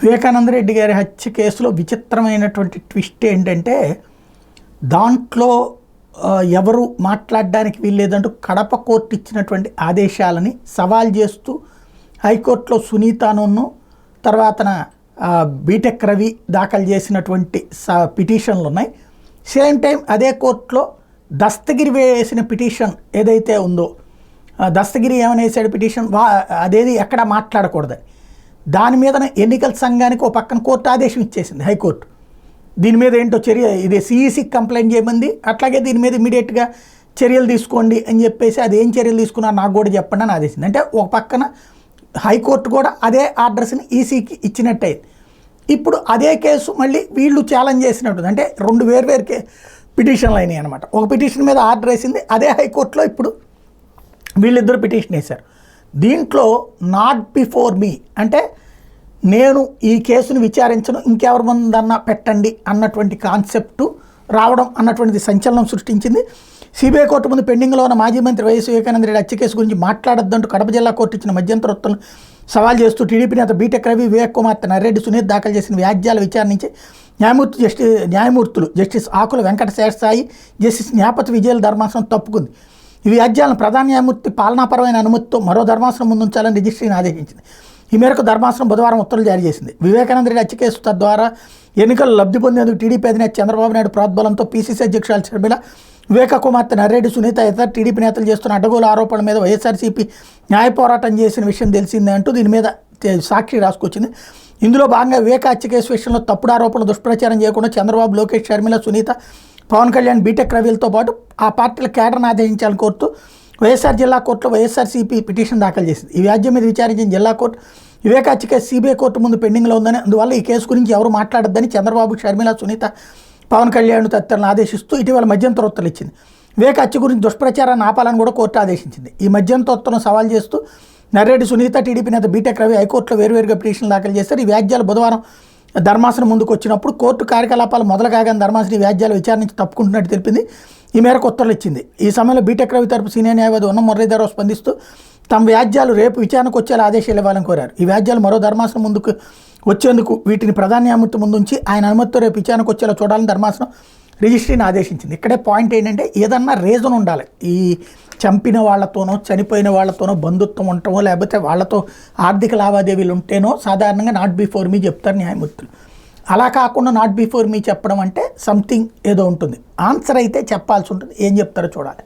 వివేకానంద రెడ్డి గారి హత్య కేసులో విచిత్రమైనటువంటి ట్విస్ట్ ఏంటంటే దాంట్లో ఎవరు మాట్లాడడానికి వీల్లేదంటూ కడప కోర్టు ఇచ్చినటువంటి ఆదేశాలని సవాల్ చేస్తూ హైకోర్టులో సునీతను తర్వాతన బీటెక్ రవి దాఖలు చేసినటువంటి పిటిషన్లు ఉన్నాయి. సేమ్ టైం అదే కోర్టులో దస్తగిరి వేసిన పిటిషన్ ఏదైతే ఉందో, దస్తగిరి ఏమని వేసాడు పిటిషన్, అదేది ఎక్కడ మాట్లాడకూడదని, దాని మీద ఎన్నికల సంఘానికి ఒక పక్కన కోర్టు ఆదేశం ఇచ్చేసింది హైకోర్టు. దీని మీద ఏంటో చర్య, ఇది సిఈసికి కంప్లైంట్ చేయమంది, అట్లాగే దీని మీద ఇమీడియట్గా చర్యలు తీసుకోండి అని చెప్పేసి అది ఏం చర్యలు తీసుకున్నారు నాకు కూడా చెప్పండి అని ఆదేశింది. అంటే ఒక పక్కన హైకోర్టు కూడా అదే ఆర్డర్స్ని ఈసీకి ఇచ్చినట్టయింది. ఇప్పుడు అదే కేసు మళ్ళీ వీళ్ళు ఛాలెంజ్ చేసినట్టుంది. అంటే రెండు వేర్వేరు పిటిషన్లు అయినాయి అనమాట. ఒక పిటిషన్ మీద ఆర్డర్ వేసింది, అదే హైకోర్టులో ఇప్పుడు వీళ్ళిద్దరు పిటిషన్ వేశారు. దీంట్లో నాట్ బిఫోర్ మీ అంటే నేను ఈ కేసును విచారించను, ఇంకెవరి ముందన్నా పెట్టండి అన్నటువంటి కాన్సెప్టు రావడం అన్నటువంటిది సంచలనం సృష్టించింది. సిబిఐ కోర్టు ముందు పెండింగ్లో ఉన్న మాజీ మంత్రి వైఎస్ వివేకానంద రెడ్డి హత్య కేసు గురించి మాట్లాడొద్దంటూ కడప జిల్లా కోర్టు ఇచ్చిన మధ్యంతర ఉత్తర్వులను సవాల్ చేస్తూ టీడీపీ నేత బీటెక్ రవి, వివేక్ కుమార్ నర్రెడ్డి సునీత్ దాఖలు చేసిన వ్యాజ్యాల విచారించి న్యాయమూర్తులు జస్టిస్ ఆకుల వెంకట శేషసాయి, జస్టిస్ న్యాపతి విజయల ధర్మాసనం తప్పుకుంది. ఈ వ్యాజ్యాలను ప్రధాన న్యాయమూర్తి పాలనాపరమైన అనుమతితో మరో ధర్మాసనం ముందుంచాలని రిజిస్ట్రీని ఆదేశించింది. ఈ మేరకు ధర్మాసనం బుధవారం ఉత్తర్వులు జారీ చేసింది. వివేకానంద రెడ్డి హత్య కేసు తద్వారా ఎన్నికలు లబ్ధి పొందేందుకు టీడీపీ అధినేత చంద్రబాబు నాయుడు ప్రోద్బలంతో పీసీసీ అధ్యక్షురాలు షర్మిల, వివేక కుమార్తె నర్రెడ్డి సునీత ఇతర టీడీపీ నేతలు చేస్తున్న అడ్డగోలు ఆరోపణల మీద వైఎస్ఆర్సీపీ న్యాయ పోరాటం చేసిన విషయం తెలిసిందే అంటూ దీని మీద సాక్షి రాసుకొచ్చింది. ఇందులో భాగంగా వివేక హత్య కేసు విషయంలో తప్పుడు ఆరోపణలు దుష్ప్రచారం చేయకుండా చంద్రబాబు, లోకేష్, షర్మిల, సునీత, పవన్ కళ్యాణ్, బీటెక్ రవిలతో పాటు ఆ పార్టీల కేడర్ను ఆదేశించాలని కోరుతూ వైఎస్ఆర్ జిల్లా కోర్టులో వైఎస్ఆర్సీపీ పిటిషన్ దాఖలు చేసింది. ఈ వ్యాజ్యం మీద విచారించిన జిల్లా కోర్టు వివేక హత్య కేసు సిబిఐ కోర్టు ముందు పెండింగ్లో ఉందని, అందువల్ల ఈ కేసు గురించి ఎవరు మాట్లాడొద్దని చంద్రబాబు, షర్మిల, సునీత, పవన్ కళ్యాణ్ తదితరులను ఆదేశిస్తూ ఇటీవల మధ్యంతర ఉత్తర్వులు ఇచ్చింది. వివేక హత్య గురించి దుష్ప్రచారాన్ని ఆపాలని కూడా కోర్టు ఆదేశించింది. ఈ మధ్యంతర ఉత్తర్వులను సవాల్ చేస్తూ నర్రెడ్డి సునీత, టీడీపీ నేత బీటెక్ రవి హైకోర్టులో వేరువేరుగా పిటిషన్లు దాఖలు చేస్తారు. ఈ వ్యాజ్యాలు బుధవారం ధర్మాసనం ముందుకు వచ్చినప్పుడు కోర్టు కార్యకలాపాలు మొదలు కాగానే ధర్మాసనం ఈ వ్యాజ్యాల విచారణ నుంచి తప్పుకుంటున్నట్టు తెలిపింది. ఈ మేరకు ఉత్తర్వులు ఇచ్చింది. ఈ సమయంలో బీటెక్ రవి తరపు సీనియర్ న్యాయవాది ఉన్న మురళీధరరావు స్పందిస్తూ తమ వ్యాజ్యాలు రేపు విచారణకు వచ్చేలా ఆదేశాలు ఇవ్వాలని కోరారు. ఈ వ్యాజ్యాలు మరో ధర్మాసనం ముందుకు వచ్చేందుకు వీటిని ప్రధాన న్యాయమూర్తి ముందు ఉంచి ఆయన అనుమతితో రేపు విచారణకు వచ్చేలా చూడాలని ధర్మాసనం రిజిస్ట్రీని ఆదేశించింది. ఇక్కడే పాయింట్ ఏంటంటే ఏదన్నా రీజన్ ఉండాలి. ఈ చంపిన వాళ్ళతోనో చనిపోయిన వాళ్ళతోనో బంధుత్వం ఉండటమో లేకపోతే వాళ్ళతో ఆర్థిక లావాదేవీలు ఉంటేనో సాధారణంగా నాట్ బిఫోర్ మీ చెప్తారు న్యాయమూర్తులు. అలా కాకుండా నాట్ బిఫోర్ మీ చెప్పడం అంటే సంథింగ్ ఏదో ఉంటుంది. ఆన్సర్ అయితే చెప్పాల్సి ఉంటుంది. ఏం చెప్తారో చూడాలి.